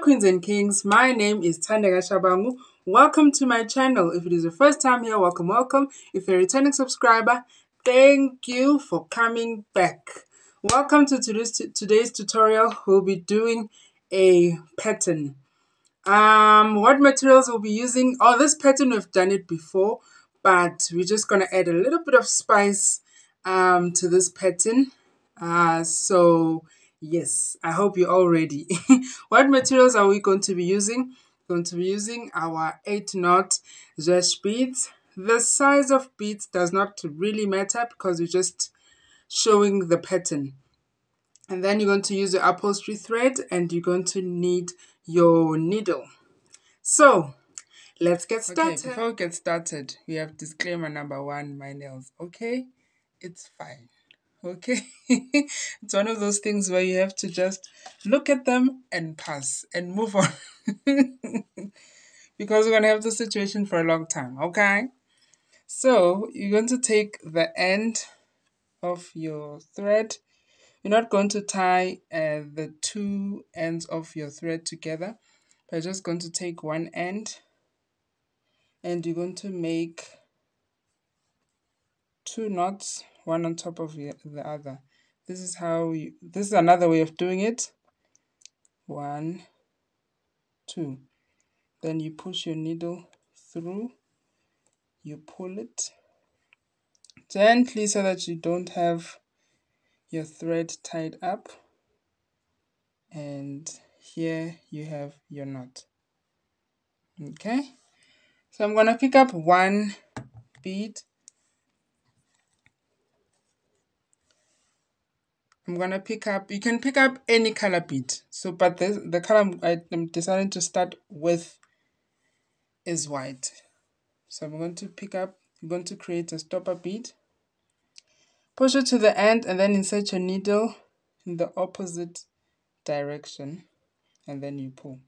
Queens and Kings, my name is Thandeka Shabangu. Welcome to my channel. If it is your first time here, welcome. If you're a returning subscriber, thank you for coming back. Welcome to today's tutorial. We'll be doing a pattern. What materials we'll be using? Oh, this pattern we've done it before, but we're just gonna add a little bit of spice to this pattern. So yes, I hope you're all ready. What materials are we going to be using? We're going to be using our 8-knot zwash beads. The size of beads does not really matter because we're just showing the pattern. And then you're going to use your upholstery thread and you're going to need your needle. So let's get started. Okay, before we get started, we have disclaimer number 1, my nails. Okay, it's fine. Okay, it's one of those things where you have to just look at them and pass and move on because we're going to have the situation for a long time. Okay, so you're going to take the end of your thread. You're not going to tie the two ends of your thread together, but you're just going to take one end and you're going to make 2 knots, one on top of the other. This is another way of doing it. 1, 2. Then you push your needle through, you pull it gently so that you don't have your thread tied up, and here you have your knot. Okay, so I'm gonna pick up one bead. I'm gonna pick up, you can pick up any color bead. So, but the color I'm deciding to start with is white. So I'm going to pick up, I'm going to create a stopper bead. Push it to the end and then insert your needle in the opposite direction and then you pull.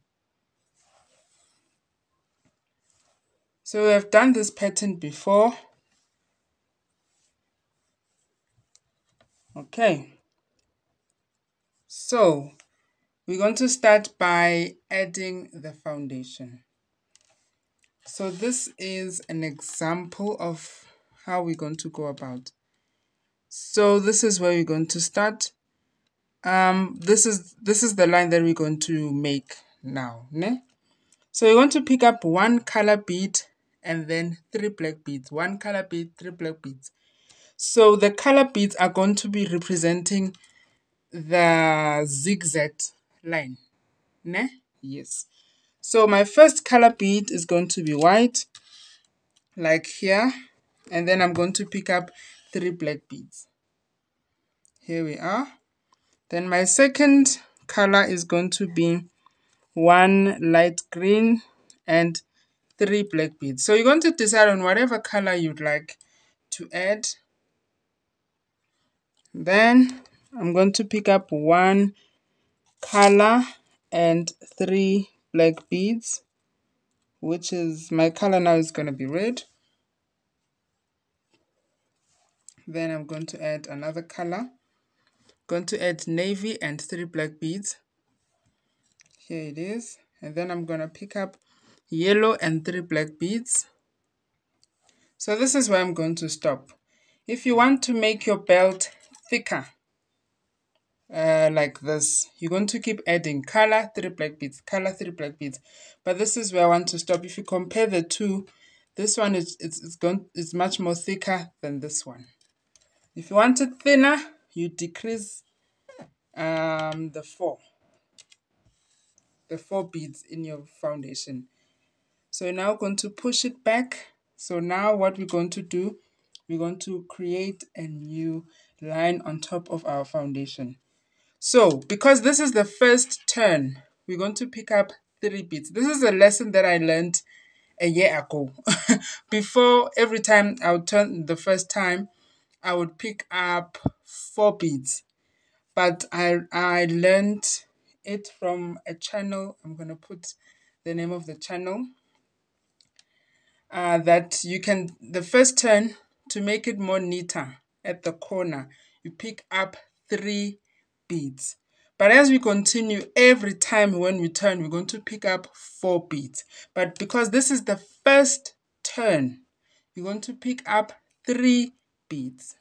So we have done this pattern before. Okay. So we're going to start by adding the foundation. So this is an example of how we're going to go about. So this is where we're going to start. This is the line that we're going to make now. Ne? So you're going to pick up one color bead and then 3 black beads. One color bead, 3 black beads. So the color beads are going to be representing the zigzag line. Ne? Yes. So my first color bead is going to be white, like here. And then I'm going to pick up 3 black beads. Here we are. Then my second color is going to be 1 light green and 3 black beads. So you're going to decide on whatever color you'd like to add. Then I'm going to pick up 1 color and 3 black beads, which is my color now is going to be red. Then I'm going to add another color. Going to add navy and 3 black beads. Here it is. And then I'm going to pick up yellow and 3 black beads. So this is where I'm going to stop. If you want to make your belt thicker, like this, you're going to keep adding color, 3 black beads, color, 3 black beads. But this is where I want to stop. If you compare the two, this one is much more thicker than this one. If you want it thinner, you decrease the 4 beads in your foundation. So you're now going to push it back. So now what we're going to do, we're going to create a new line on top of our foundation. So because this is the first turn, we're going to pick up 3 beads. This is a lesson that I learned a year ago. Before, every time I would turn the first time, I would pick up 4 beads. But I learned it from a channel. I'm going to put the name of the channel. That you can, the first turn, to make it more neater at the corner, you pick up 3 beads. But as we continue, every time when we turn, we're going to pick up 4 beads. But because this is the first turn, you're going to pick up 3 beads.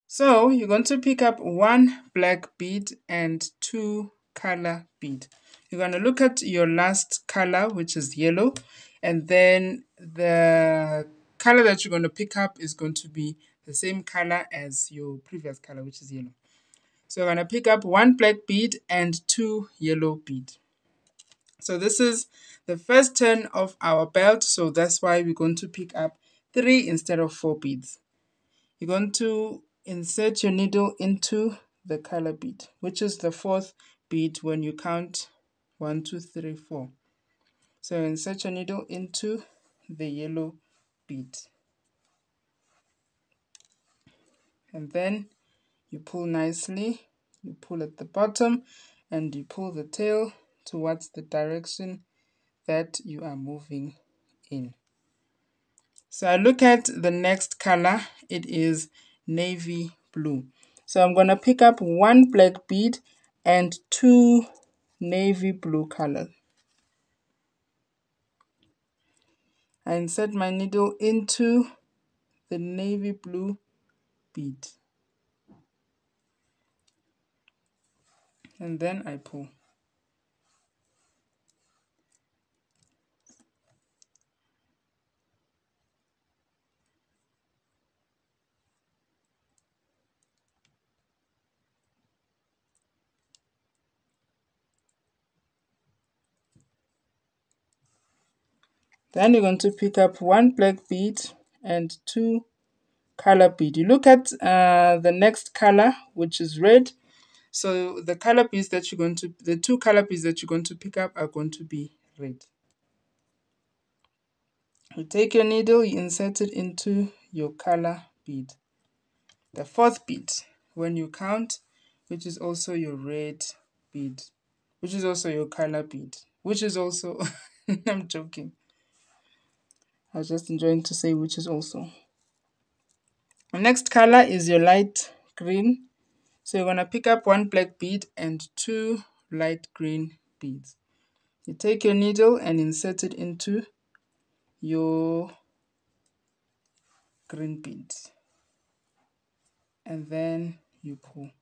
So you're going to pick up 1 black bead and 2 color bead. You're going to look at your last color, which is yellow, and then the color that you're going to pick up is going to be the same color as your previous color, which is yellow. So you're going to pick up 1 black bead and 2 yellow bead. So this is the first turn of our belt, so that's why we're going to pick up 3 instead of 4 beads. You're going to insert your needle into the color bead, which is the 4th bead when you count 1, 2, 3, 4. So insert your needle into the yellow bead. And then you pull nicely. You pull at the bottom and you pull the tail towards the direction that you are moving in. So I look at the next color. It is navy blue. So I'm going to pick up 1 black bead and 2 navy blue colors. I insert my needle into the navy blue bead. And then I pull. Then you're going to pick up 1 black bead and 2 color bead. You look at the next color, which is red. So the color beads that you're going to, the 2 color beads that you're going to pick up are going to be red. You take your needle, you insert it into your color bead. The 4th bead, when you count, which is also your red bead, which is also your color bead, which is also, I'm joking. I was just enjoying to say which is also. The next color is your light green. So you're going to pick up 1 black bead and 2 light green beads. You take your needle and insert it into your green beads. And then you pull.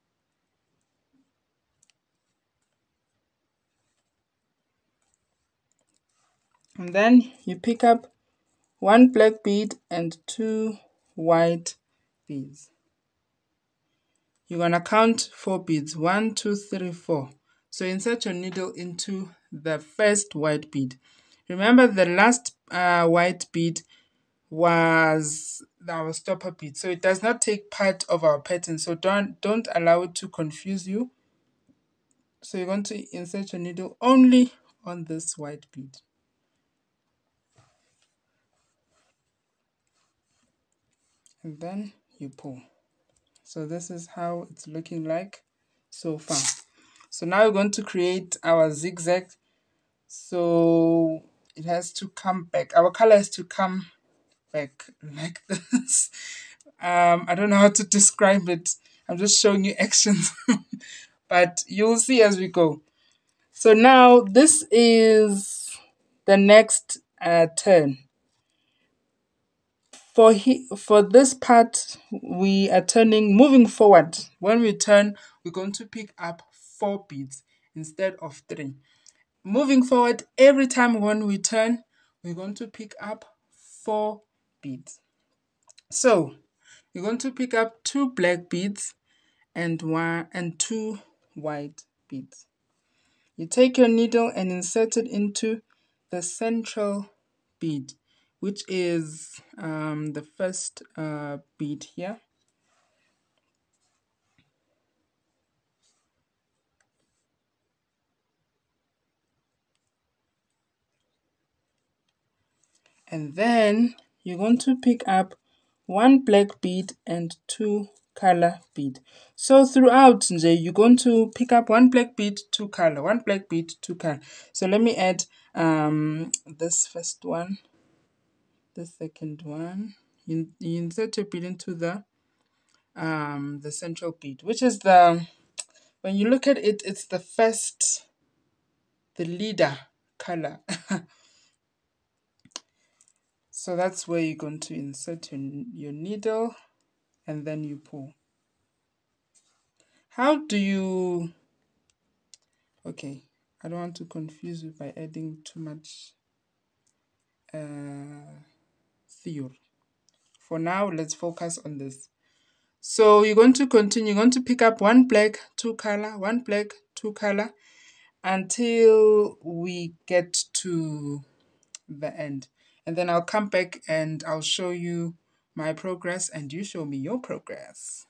And then you pick up 1 black bead and 2 white beads. You're going to count 4 beads. 1, 2, 3, 4. So insert your needle into the first white bead. Remember the last white bead was our stopper bead. So it does not take part of our pattern. So don't allow it to confuse you. So you're going to insert your needle only on this white bead. And then you pull. So this is how it's looking like so far. So now we're going to create our zigzag. So it has to come back. Our color has to come back like this. I don't know how to describe it. I'm just showing you actions. But you'll see as we go. So now this is the next turn. For this part, we are moving forward. When we turn, we're going to pick up 4 beads instead of 3. Moving forward, every time when we turn, we're going to pick up 4 beads. So you're going to pick up 2 black beads and 2 white beads. You take your needle and insert it into the central bead, which is the first bead here. And then you're going to pick up 1 black bead and 2 color bead. So throughout, you're going to pick up 1 black bead, 2 color, 1 black bead, 2 color. So let me add this first one, the second one. You insert your bead into the central bead, which is the When you look at it, it's the leader color. So that's where you're going to insert your needle and then you pull. How do you... Okay, I don't want to confuse you by adding too much theory. For now, let's focus on this. So you're going to continue. You're going to pick up one black, two color, one black, two color, until we get to the end. And then I'll come back and I'll show you my progress and you show me your progress.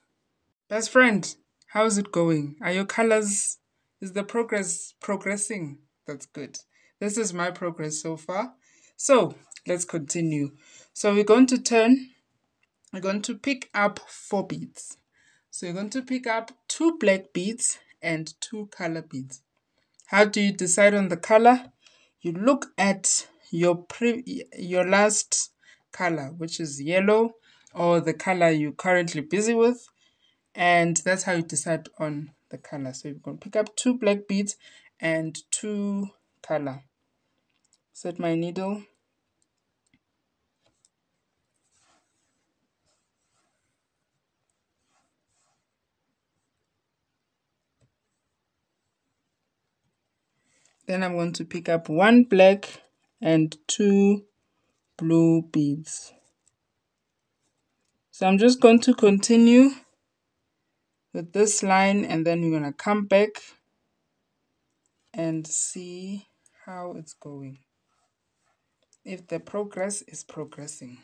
Best friend, how's it going? Are your colors, is the progress progressing? That's good. This is my progress so far. So let's continue. So we're going to pick up 4 beads. So you're going to pick up 2 black beads and 2 color beads. How do you decide on the color? You look at your last color, which is yellow, or the color you're currently busy with, and that's how you decide on the color. So you're going to pick up 2 black beads and 2 color. Set my needle. Then I'm going to pick up 1 black and 2 blue beads. So I'm just going to continue with this line and then we're going to come back and see how it's going, if the progress is progressing.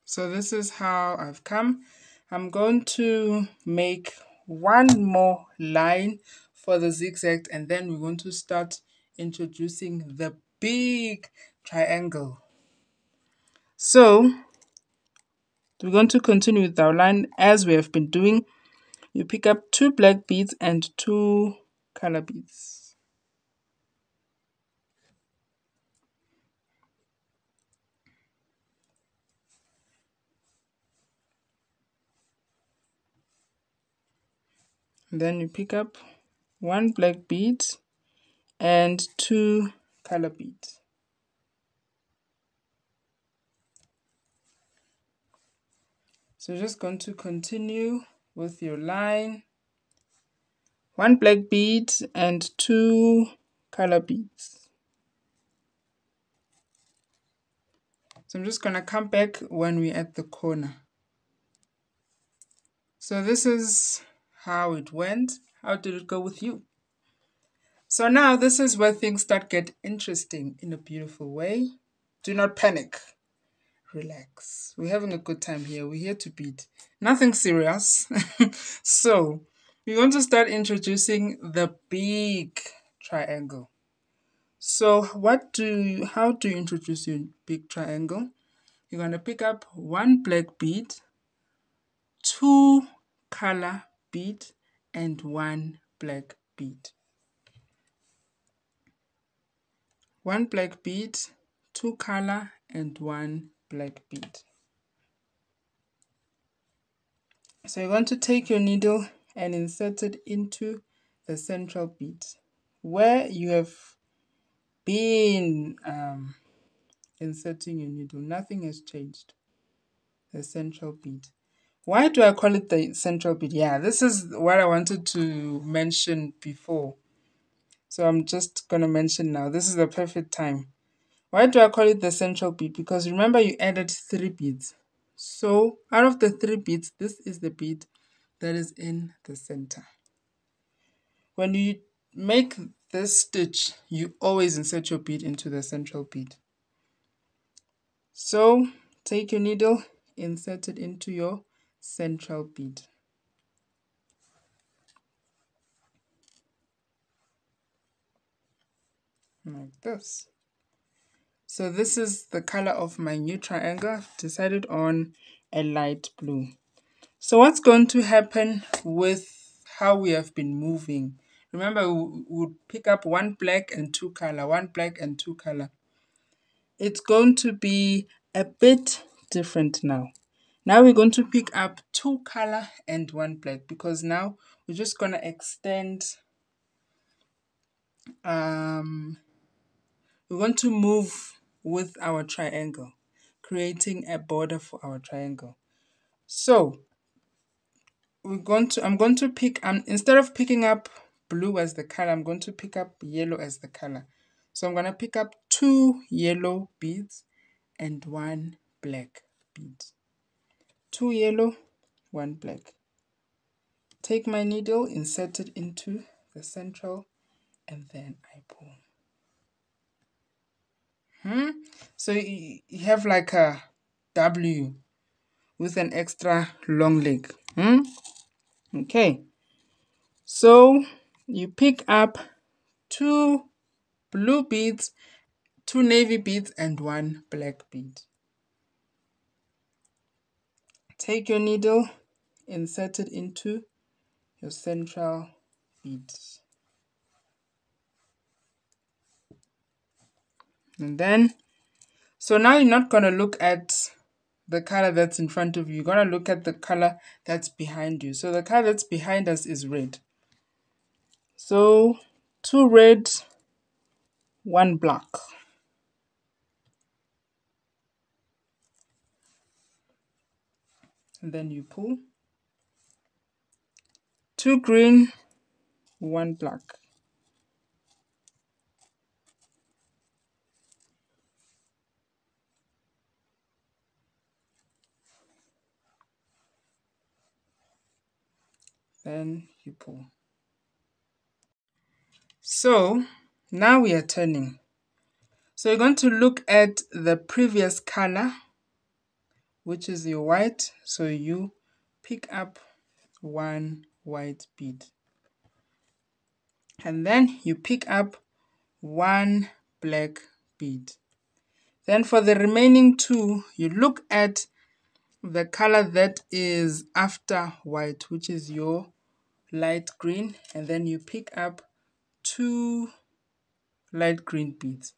So this is how I've come. I'm going to make one more line for the zigzag and then we're going to start introducing the big triangle. So we're going to continue with our line as we have been doing. You pick up 2 black beads and 2 color beads. And then you pick up 1 black bead and 2 color beads. So you're just going to continue with your line. 1 black bead and 2 color beads. So I'm just going to come back when we're at the corner. So this is how it went. How did it go with you? So now this is where things start get interesting in a beautiful way. Do not panic. Relax. We're having a good time here. We're here to beat. Nothing serious. So we're going to start introducing the big triangle. So how do you introduce your big triangle? You're going to pick up 1 black bead, 2 color bead, and 1 black bead. 1 black bead, 2 color, and 1 black bead. So you're going to take your needle and insert it into the central bead where you have been inserting your needle. Nothing has changed. The central bead. Why do I call it the central bead? Yeah, this is what I wanted to mention before. So I'm just going to mention now. This is the perfect time. Why do I call it the central bead? Because remember you added 3 beads. So out of the 3 beads, this is the bead that is in the center. When you make this stitch, you always insert your bead into the central bead. So take your needle, insert it into your central bead. Like this. So this is the color of my new triangle. I've decided on a light blue. So what's going to happen with how we have been moving? Remember, we would pick up 1 black and 2 color, 1 black and 2 color. It's going to be a bit different now. Now we're going to pick up 2 color and 1 black, because now we're just going to extend, we're going to move with our triangle, creating a border for our triangle. So I'm going to pick, instead of picking up blue as the color, I'm going to pick up yellow as the color. So I'm going to pick up 2 yellow beads and 1 black bead. 2 yellow, 1 black. Take my needle, insert it into the central, and then I pull. So you have like a W with an extra long leg. Okay. So you pick up 2 blue beads, 2 navy beads, and 1 black bead. Take your needle, insert it into your central bead. And then, so now you're not going to look at the color that's in front of you. You're going to look at the color that's behind you. So the color that's behind us is red. So 2 red, 1 black. And then you pull. 2 green, 1 black. Then you pull. So now we are turning. So you're going to look at the previous color, which is your white. So you pick up 1 white bead. And then you pick up 1 black bead. Then for the remaining 2, you look at the color that is after white, which is your light green, and then you pick up 2 light green beads.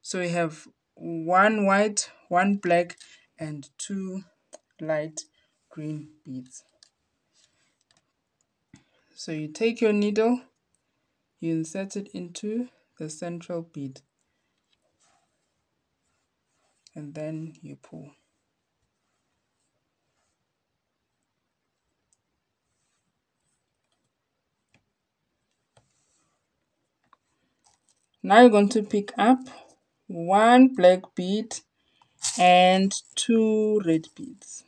So you have 1 white, 1 black, and 2 light green beads. So you take your needle, you insert it into the central bead, and then you pull. Now you're going to pick up 1 black bead and 2 red beads.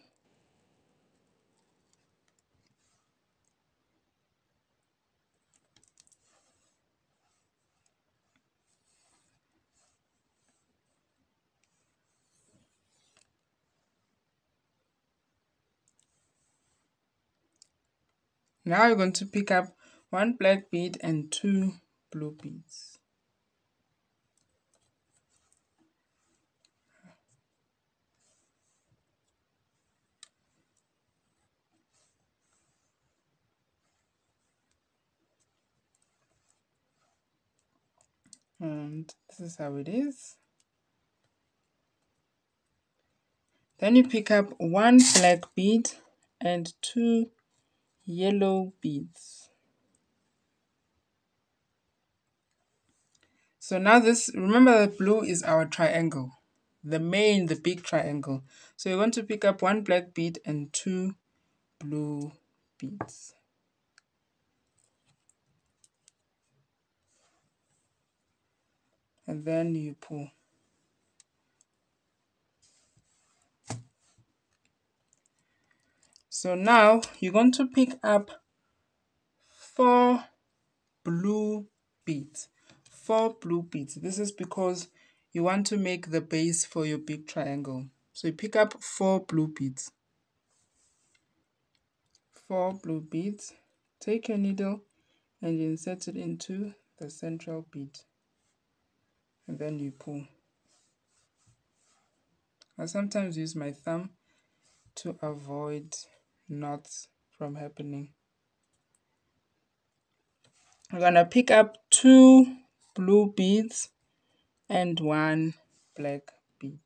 Now you're going to pick up 1 black bead and 2 blue beads. And this is how it is. Then you pick up 1 black bead and 2 yellow beads. So now this, remember that blue is our triangle, the big triangle. So you're going to pick up 1 black bead and 2 blue beads. And then you pull. So now you're going to pick up 4 blue beads. 4 blue beads. This is because you want to make the base for your big triangle. So you pick up 4 blue beads. 4 blue beads. Take your needle and you insert it into the central bead. And then you pull. I sometimes use my thumb to avoid knots from happening. I'm going to pick up 2 blue beads and 1 black bead.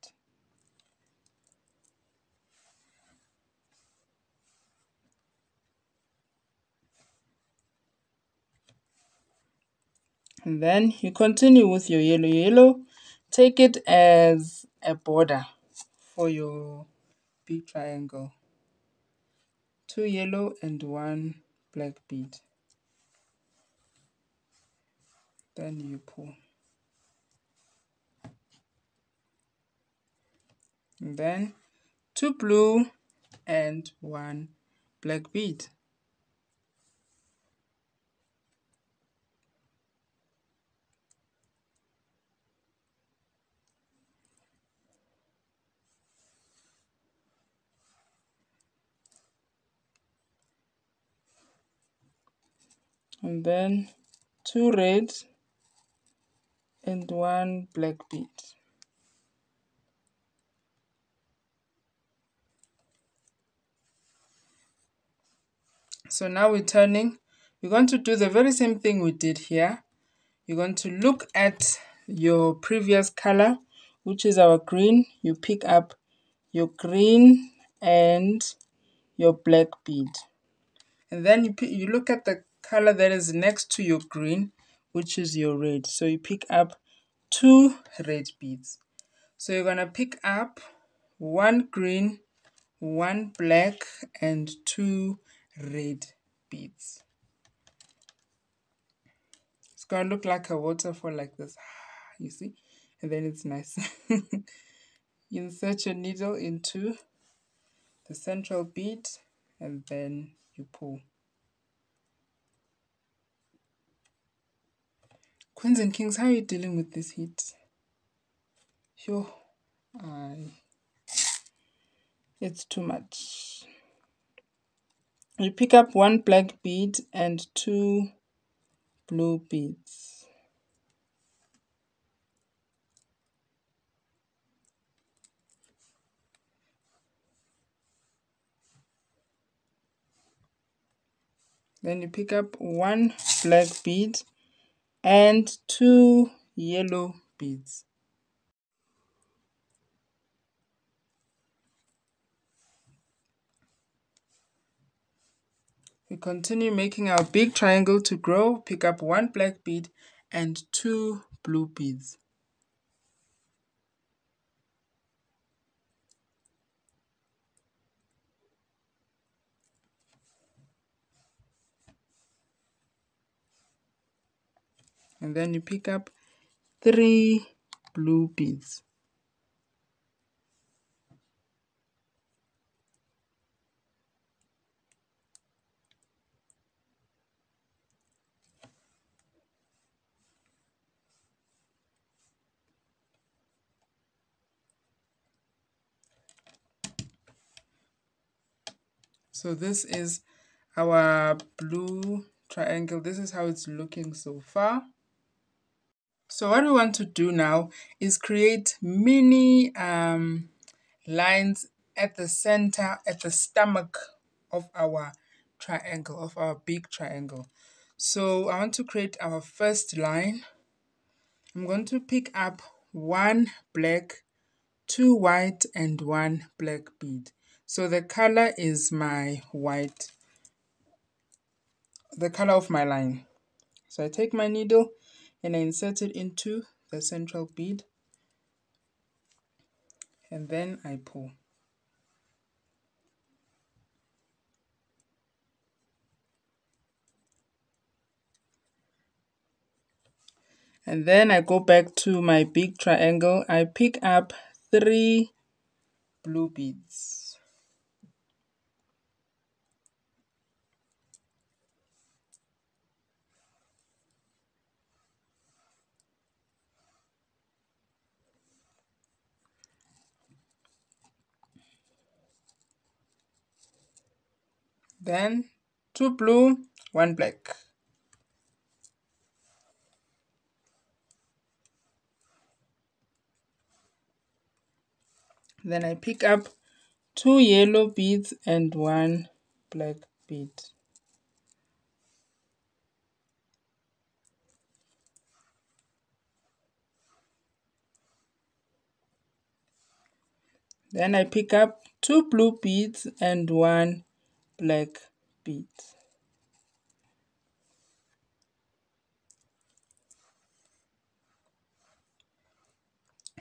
And then you continue with your yellow. Yellow, take it as a border for your big triangle. 2 yellow and 1 black bead. Then you pull. And then 2 blue and 1 black bead. And then 2 red and 1 black bead. So now we're turning. We're going to do the very same thing we did here. You're going to look at your previous color, which is our green. You pick up your green and your black bead. And then you look at the color that is next to your green, which is your red. So you pick up 2 red beads. So you're going to pick up 1 green, 1 black, and 2 red beads. It's going to look like a waterfall like this, you see? And then it's nice. You insert your needle into the central bead and then you pull. Queens and kings, how are you dealing with this heat? Sure. It's too much. You pick up 1 black bead and 2 blue beads. Then you pick up 1 black bead and 2 yellow beads. We continue making our big triangle to grow. Pick up 1 black bead and 2 blue beads. And then you pick up 3 blue beads. So this is our blue triangle. This is how it's looking so far. So what we want to do now is create mini lines at the center, at the stomach of our triangle, of our big triangle. So I want to create our first line. I'm going to pick up 1 black, 2 white, and 1 black bead. So the color is my white, the color of my line. So I take my needle and I insert it into the central bead, and then I pull. And then I go back to my big triangle. I pick up 3 blue beads. Then 2 blue, 1 black. Then I pick up 2 yellow beads and 1 black bead. Then I pick up 2 blue beads and 1 black bead.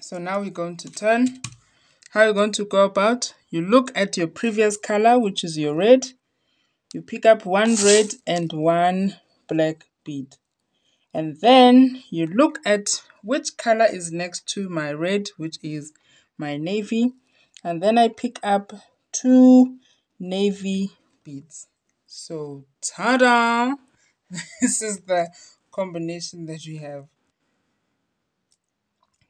So now we're going to turn. How you're going to go about, you look at your previous color, which is your red. You pick up one red and one black bead. And then you look at which color is next to my red, which is my navy. And then I pick up two navy beads. So, ta-da! This is the combination that you have.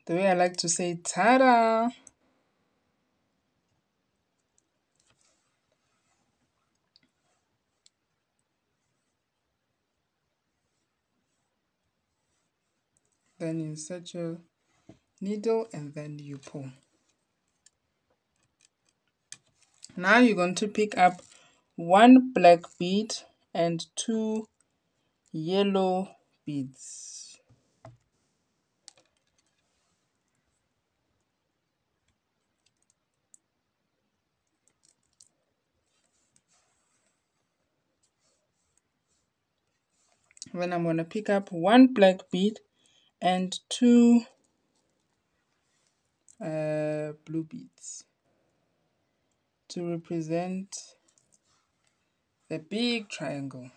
The way I like to say ta-da! Then insert your needle and then you pull. Now you're going to pick up one black bead and two yellow beads. Then I'm going to pick up one black bead and two blue beads to represent the big triangle.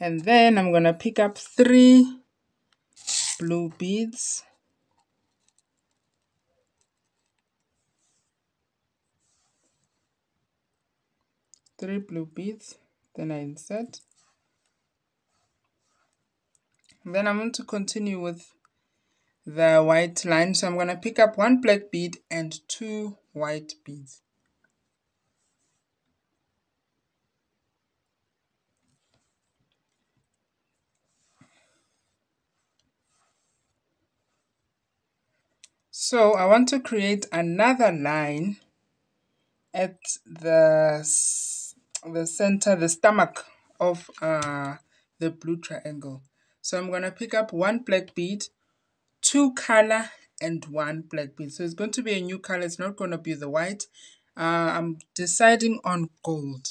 And then I'm going to pick up three blue beads. Three blue beads. Then I insert. And then I'm going to continue with the white line. So I'm going to pick up one black bead and two white beads. So I want to create another line at the center, the stomach of the blue triangle. So I'm going to pick up one black bead, two color, and one black bead. So it's going to be a new color. It's not going to be the white. I'm deciding on gold.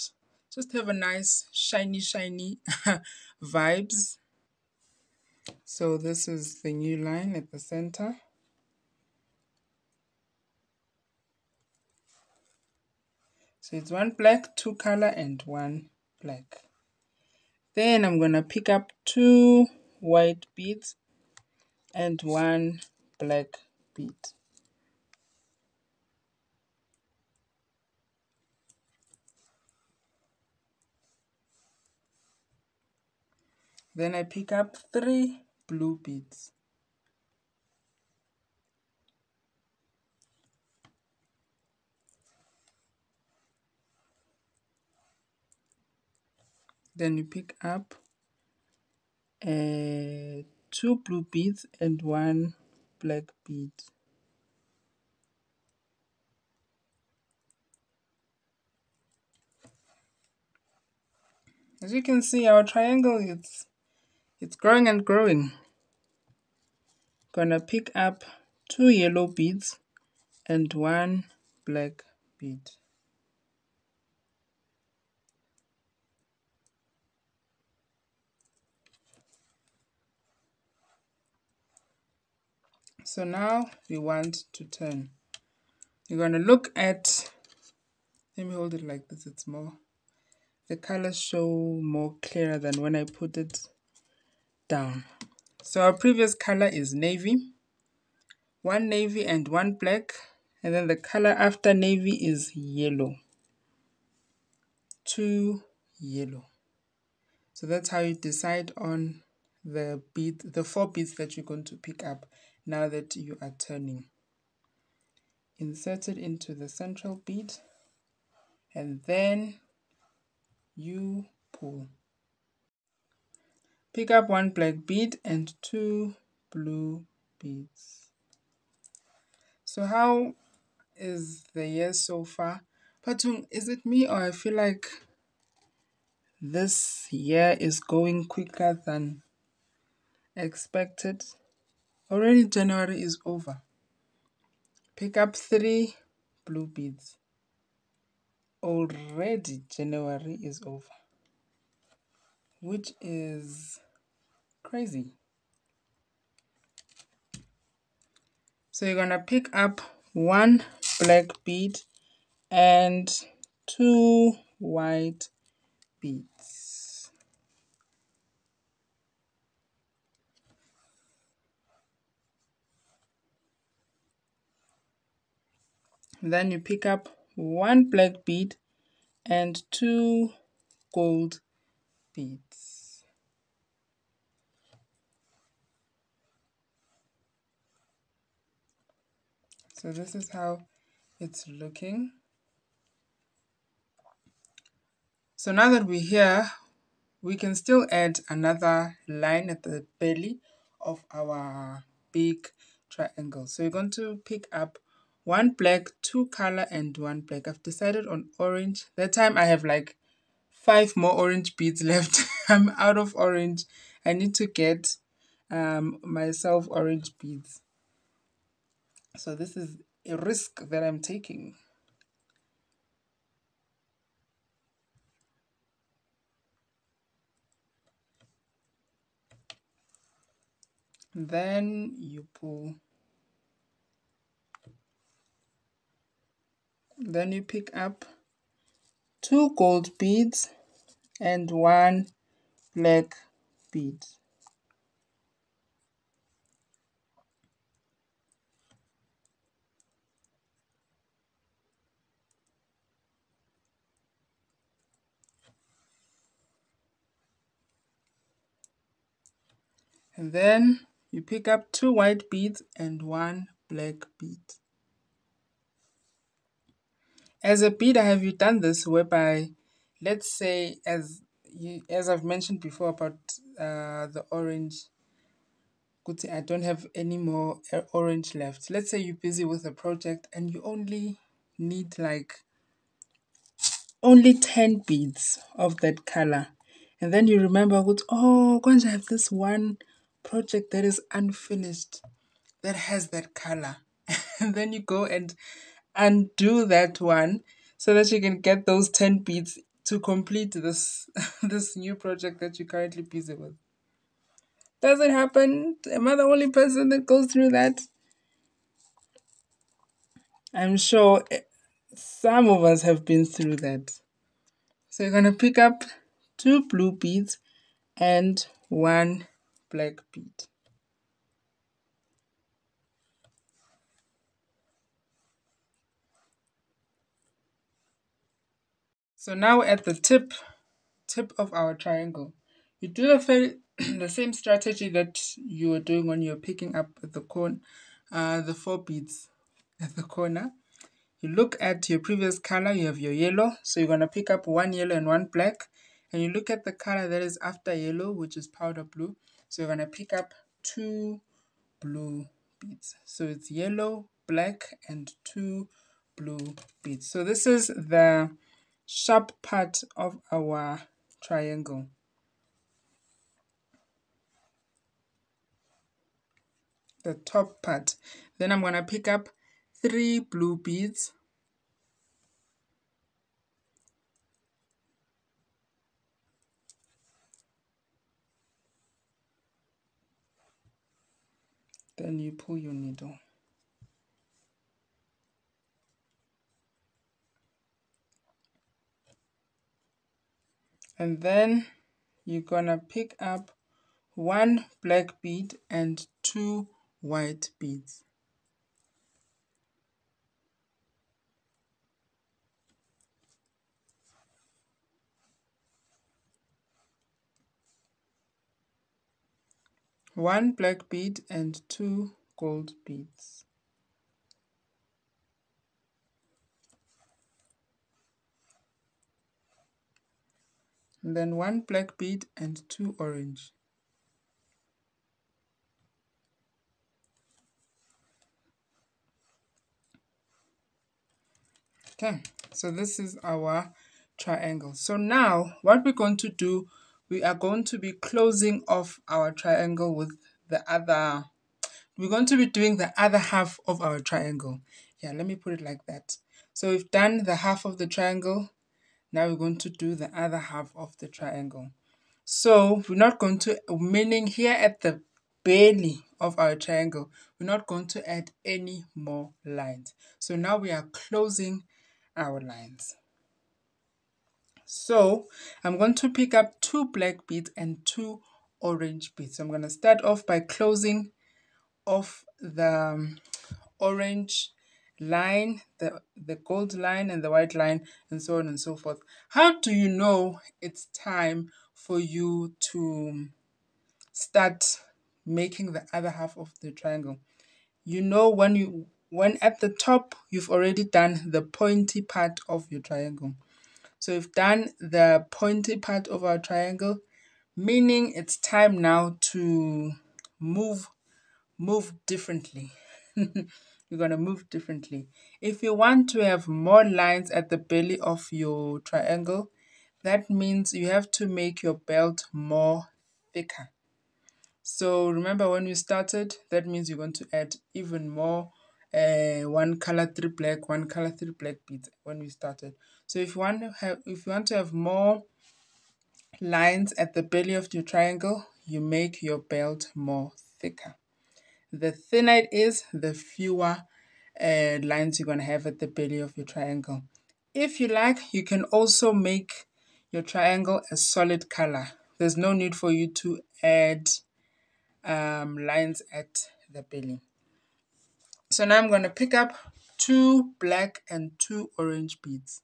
Just have a nice shiny vibes. So this is the new line at the center. So it's one black, two color, and one black. Then I'm going to pick up two white beads and one black bead. Then I pick up three blue beads. Then you pick up two blue beads and one black bead. As you can see, our triangle it's growing and growing. Gonna pick up two yellow beads and one black bead. So now we want to turn. You're going to look at, let me hold it like this, it's more, the colors show more clearer than when I put it down. So our previous color is navy, one navy and one black, and then the color after navy is yellow, two yellow. So that's how you decide on the bead, the four beads that you're going to pick up now that you are turning. Insert it into the central bead and then you pull. Pick up one black bead and two blue beads. So how is the year so far? Patung, is it me or I feel like this year is going quicker than expected? Already January is over. Pick up three blue beads. Already January is over, which is crazy. So you're gonna pick up one black bead and two white beads. Then you pick up one black bead and two gold beads. So this is how it's looking. So now that we're here, we can still add another line at the belly of our big triangle. So you're going to pick up one black, two color, and one black. I've decided on orange. That time I have like 5 more orange beads left. I'm out of orange. I need to get myself orange beads. So this is a risk that I'm taking. Then you pull. Then you pick up 2 gold beads and 1 black bead. And then you pick up 2 white beads and 1 black bead. As a bead, have you done this whereby, let's say, as I've mentioned before about the orange, I don't have any more orange left. Let's say you're busy with a project and you only need like only 10 beads of that color. And then you remember, oh, I have this one project that is unfinished that has that color. And then you go and undo that one so that you can get those 10 beads to complete this this new project that you're currently busy with. Does it happen? Am I the only person that goes through that? I'm sure some of us have been through that. So you're going to pick up 2 blue beads and 1 black bead. So now at the tip of our triangle, you do the same strategy that you were doing when you're picking up the 4 beads at the corner. You look at your previous color, you have your yellow, so you're going to pick up 1 yellow and 1 black, and you look at the color that is after yellow, which is powder blue, so you're going to pick up 2 blue beads. So it's yellow, black, and 2 blue beads. So this is the sharp part of our triangle. The top part. Then I'm going to pick up 3 blue beads. Then you pull your needle. And then you're going to pick up 1 black bead and 2 white beads. One black bead and 2 gold beads. And then 1 black bead and 2 orange. Okay, so this is our triangle. So now what we're going to do, we are going to be closing off our triangle with we're going to be doing the other half of our triangle. Yeah, let me put it like that. So we've done the half of the triangle. Now we're going to do the other half of the triangle. So we're not going to, meaning here at the belly of our triangle. We're not going to add any more lines. So now we are closing our lines. So I'm going to pick up 2 black beads and 2 orange beads. So I'm going to start off by closing off the orange line, the gold line and the white line, and so on and so forth. How do you know it's time for you to start making the other half of the triangle? You know when at the top you've already done the pointy part of your triangle. So we've done the pointy part of our triangle, meaning it's time now to move differently. You're going to move differently. If you want to have more lines at the belly of your triangle, that means you have to make your belt more thicker. So remember when we started, that means you're going to add even more 1 color 3 black, 1 color 3 black beads when we started. So if you want to have more lines at the belly of your triangle, you make your belt more thicker. The thinner it is, the fewer lines you're going to have at the belly of your triangle. If you like, you can also make your triangle a solid color. There's no need for you to add lines at the belly. So now I'm going to pick up 2 black and 2 orange beads.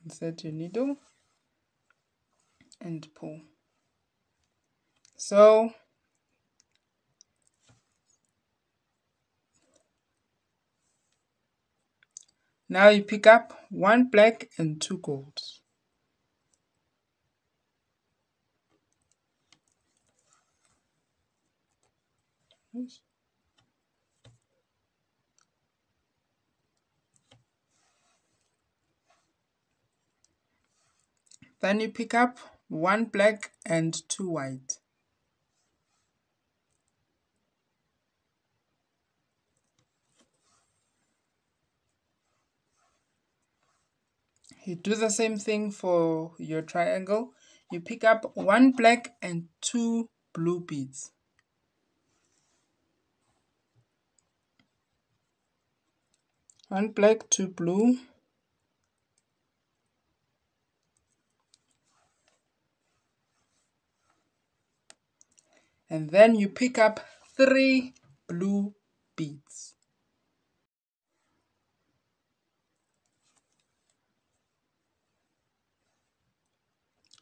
Insert your needle and pull. So now you pick up 1 black and 2 golds. Then you pick up 1 black and 2 white. You do the same thing for your triangle. You pick up 1 black and 2 blue beads. One black, 2 blue. And then you pick up 3 blue beads.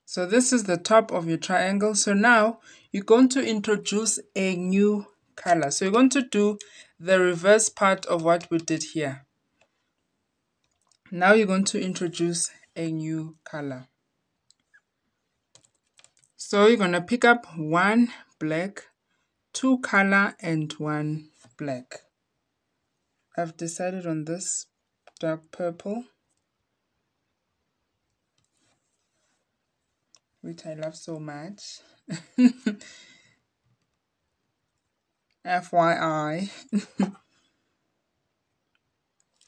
So this is the top of your triangle. So now you're going to introduce a new color. So you're going to do the reverse part of what we did here. Now you're going to introduce a new color. So you're going to pick up 1 black, 2 color, and 1 black. I've decided on this dark purple, which I love so much. FYI.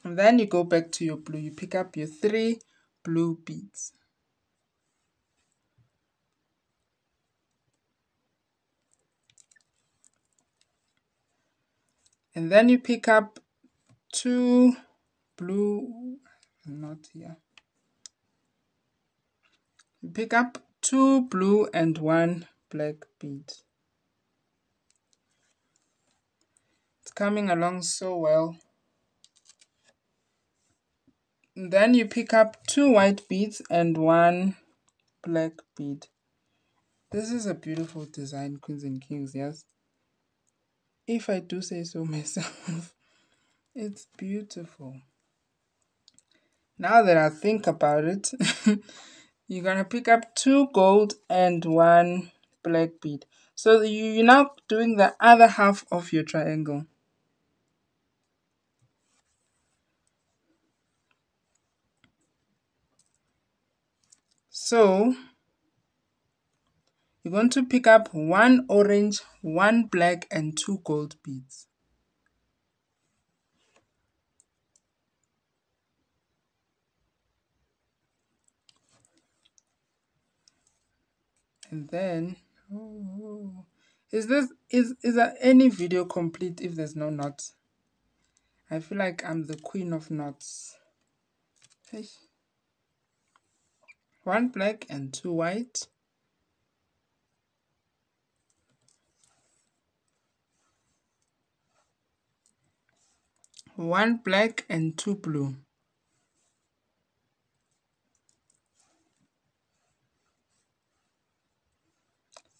And then you go back to your blue. You pick up your 3 blue beads. And then you pick up 2 blue, not here. You pick up 2 blue and 1 black bead. It's coming along so well. And then you pick up 2 white beads and 1 black bead. This is a beautiful design, queens and kings, yes? If I do say so myself, it's beautiful. Now that I think about it, you're going to pick up 2 gold and 1 black bead. So you're now doing the other half of your triangle. So you're going to pick up 1 orange, 1 black, and 2 gold beads. And then, oh, is there any video complete if there's no knots? I feel like I'm the queen of knots. Hey. 1 black and 2 white. One black and 2 blue.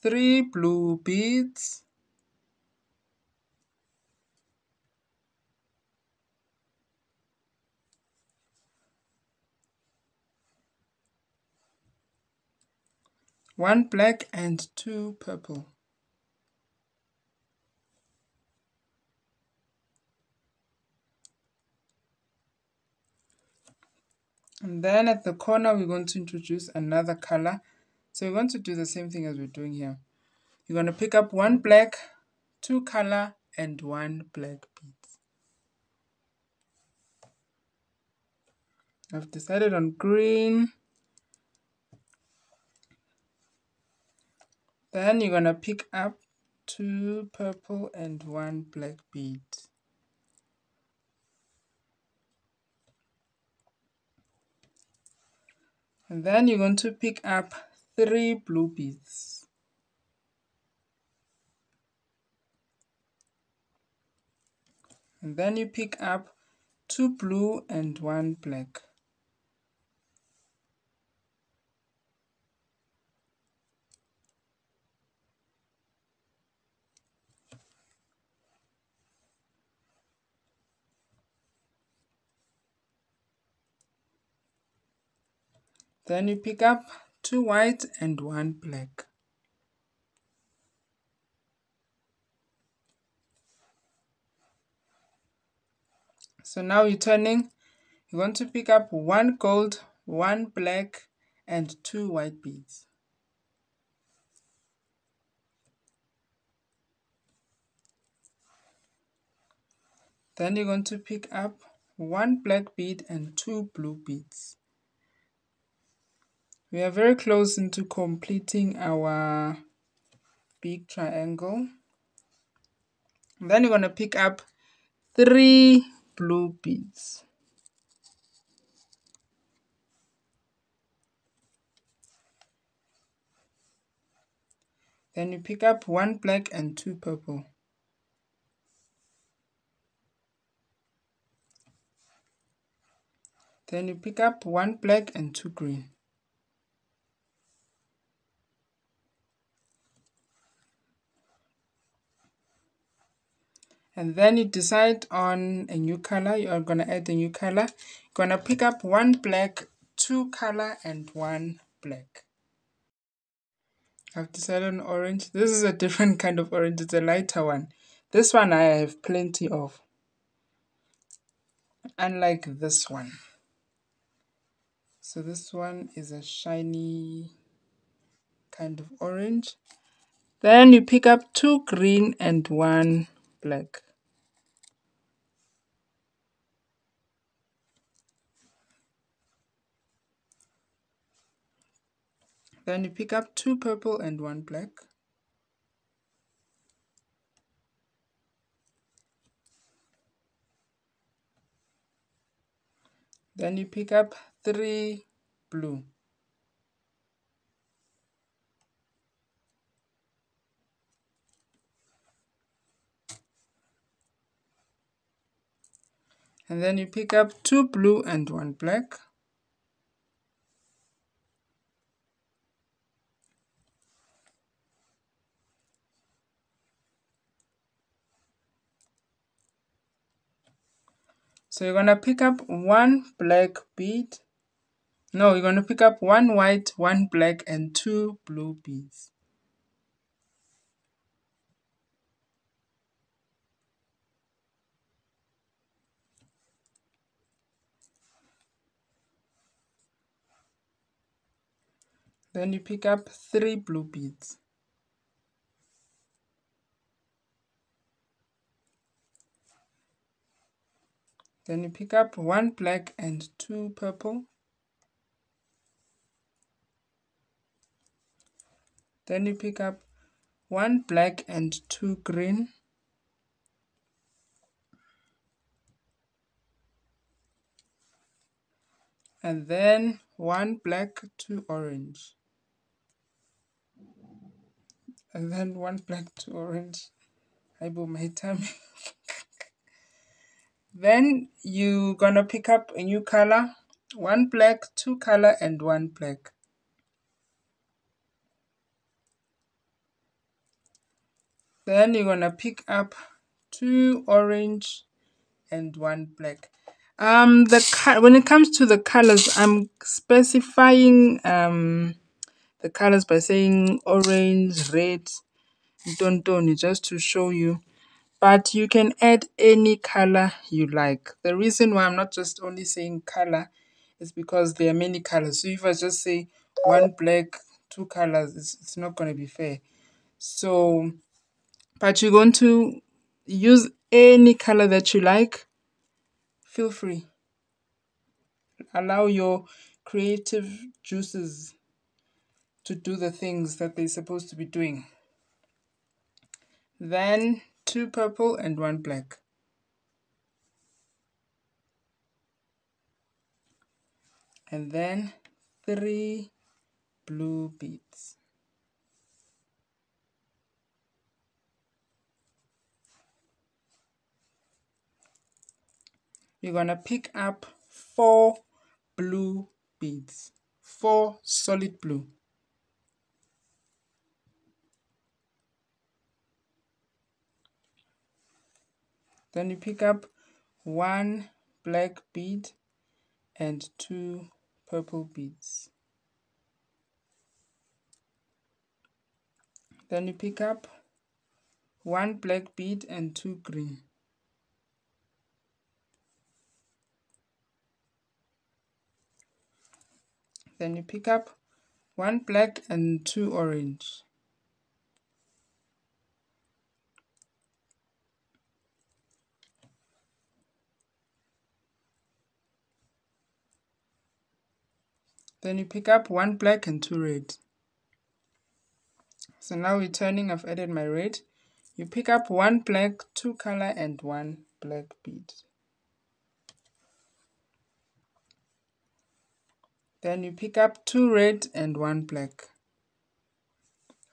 Three blue beads. One black and 2 purple. And then at the corner, we're going to introduce another color. So we're going to do the same thing as we're doing here. You're going to pick up 1 black, 2 color, and 1 black bead. I've decided on green. Then you're going to pick up 2 purple and 1 black bead. And then you're going to pick up 3 blue beads. And then you pick up 2 blue and 1 black. Then you pick up 2 white and 1 black. So now you're turning. You're going to pick up 1 gold, 1 black, and 2 white beads. Then you're going to pick up 1 black bead and 2 blue beads. We are very close into completing our big triangle. And then you're going to pick up 3 blue beads. Then you pick up 1 black and 2 purple. Then you pick up 1 black and 2 green. And then you decide on a new color. You are going to add a new color. You're going to pick up 1 black, 2 color, and 1 black. I've decided on orange. This is a different kind of orange. It's a lighter one. This one I have plenty of. Unlike this one. So this one is a shiny kind of orange. Then you pick up 2 green and 1 black. Then you pick up 2 purple and 1 black. Then you pick up 3 blue. And then you pick up 2 blue and 1 black. So you're going to pick up 1 black bead. No, you're going to pick up 1 white, 1 black, and 2 blue beads. Then you pick up 3 blue beads. Then you pick up 1 black and 2 purple. Then you pick up 1 black and 2 green. And then 1 black, 2 orange. And then 1 black, 2 orange. I blew my tummy. Then you're gonna pick up a new color, 1 black, 2 color, and 1 black. Then you're gonna pick up 2 orange and 1 black. When it comes to the colors, I'm specifying the colors by saying orange, red, tontoni, just to show you. But you can add any color you like. The reason why I'm not just only saying color is because there are many colors. So if I just say 1 black, 2 colors, it's not going to be fair. So, but you're going to use any color that you like. Feel free. Allow your creative juices to do the things that they're supposed to be doing. Then 2 purple and 1 black. And then 3 blue beads. You're going to pick up 4 blue beads, 4 solid blue. Then you pick up 1 black bead and 2 purple beads. Then you pick up 1 black bead and 2 green. Then you pick up 1 black and 2 orange. Then you pick up 1 black and 2 red. So now returning, I've added my red. You pick up 1 black, 2 color, and 1 black bead. Then you pick up 2 red and 1 black.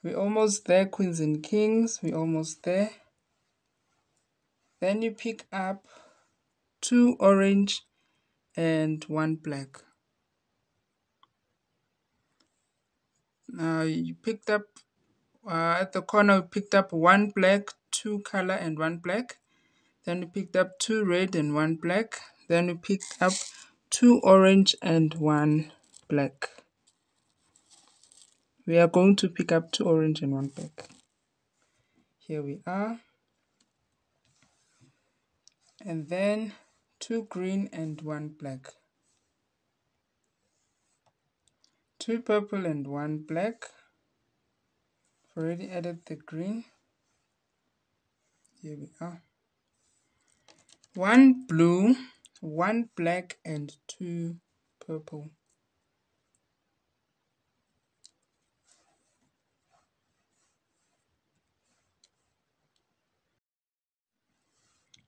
We're almost there, queens and kings. We're almost there. Then you pick up 2 orange and 1 black. Now you picked up at the corner, you picked up 1 black, 2 color, and 1 black. Then you picked up 2 red and 1 black. Then you picked up 2 orange and 1 black. We are going to pick up 2 orange and 1 black. Here we are. And then 2 green and 1 black. 2 purple and 1 black. I've already added the green. Here we are. 1 blue, 1 black, and 2 purple.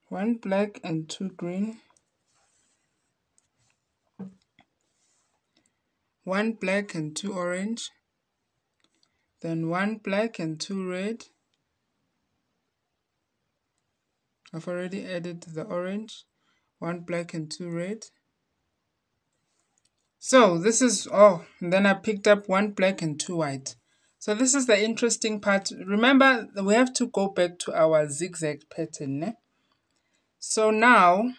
One black and 2 green. 1 black and 2 orange. Then 1 black and 2 red. I've already added the orange. 1 black and 2 red. So this is, and then I picked up 1 black and 2 white. So this is the interesting part. Remember, we have to go back to our zigzag pattern. So now,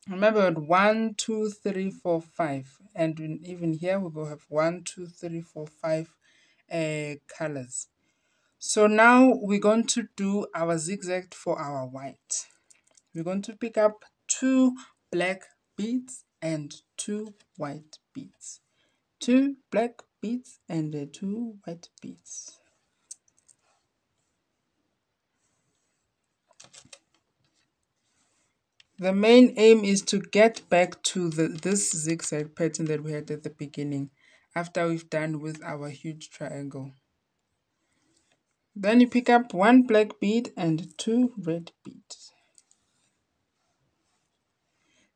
remember 1, 2, 3, 4, 5. And even here we go have 1, 2, 3, 4, 5 colors. So now we're going to do our zigzag for our white. We're going to pick up 2 black beads and 2 white beads. 2 black beads and 2 white beads. The main aim is to get back to this zigzag pattern that we had at the beginning after we've done with our huge triangle. Then you pick up 1 black bead and 2 red beads.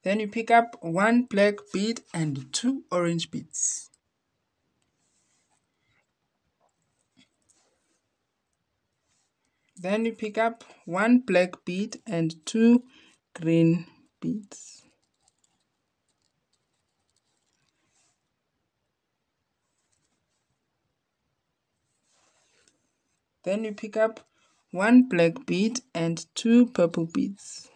Then you pick up 1 black bead and 2 orange beads. Then you pick up 1 black bead and 2 green beads. Then you pick up 1 black bead and 2 purple beads.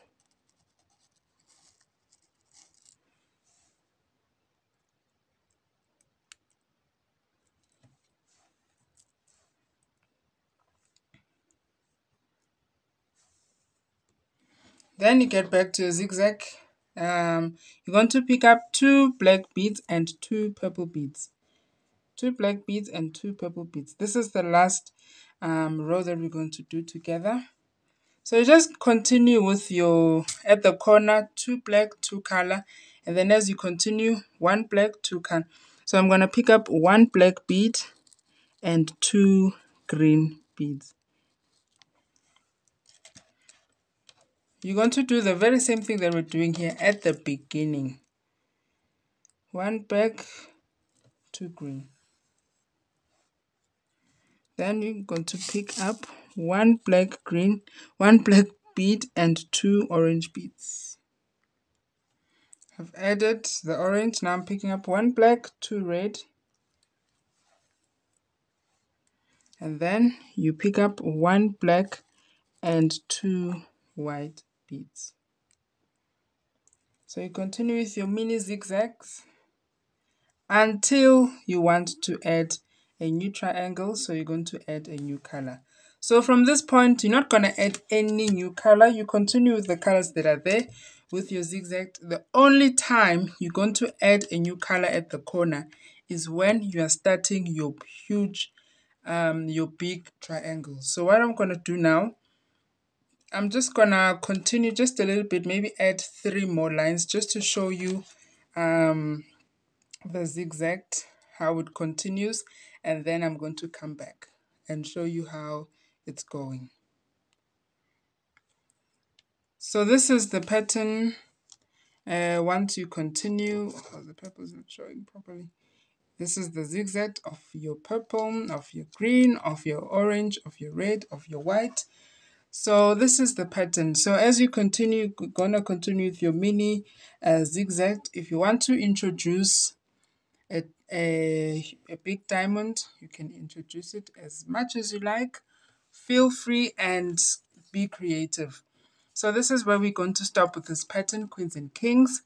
Then you get back to a zigzag. You're going to pick up 2 black beads and 2 purple beads. 2 black beads and 2 purple beads. This is the last row that we're going to do together. So you just continue with your, at the corner, 2 black, 2 color, and then as you continue, 1 black, 2 color. So I'm going to pick up 1 black bead and 2 green beads. You're going to do the very same thing that we're doing here at the beginning. 1 black, 2 green. Then you're going to pick up 1 black green, 1 black bead and 2 orange beads. I've added the orange. Now I'm picking up 1 black, 2 red. And then you pick up 1 black and 2 white beads. So you continue with your mini zigzags until you want to add a new triangle. So you're going to add a new color. So from this point, you're not going to add any new color. You continue with the colors that are there with your zigzag. The only time you're going to add a new color at the corner is when you are starting your huge, your big triangle. So what I'm going to do now, I'm just going to continue just a little bit, maybe add 3 more lines just to show you the zigzag, how it continues, and then I'm going to come back and show you how it's going. So this is the pattern. Once you continue, the purple is not showing properly. This is the zigzag of your purple, of your green, of your orange, of your red, of your white. So this is the pattern. So as you continue, you're going to continue with your mini zigzag. If you want to introduce a big diamond, you can introduce it as much as you like. Feel free and be creative. So this is where we're going to stop with this pattern, Queens and Kings.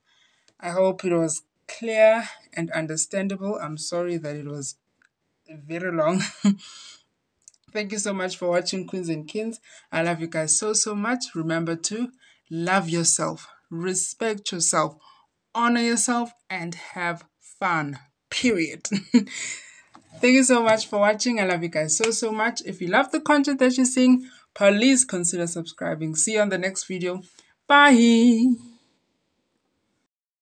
I hope it was clear and understandable. I'm sorry that it was very long. Thank you so much for watching, Queens and Kings. I love you guys so, so much. Remember to love yourself, respect yourself, honor yourself, and have fun, period. Thank you so much for watching. I love you guys so, so much. If you love the content that you're seeing, please consider subscribing. See you on the next video. Bye.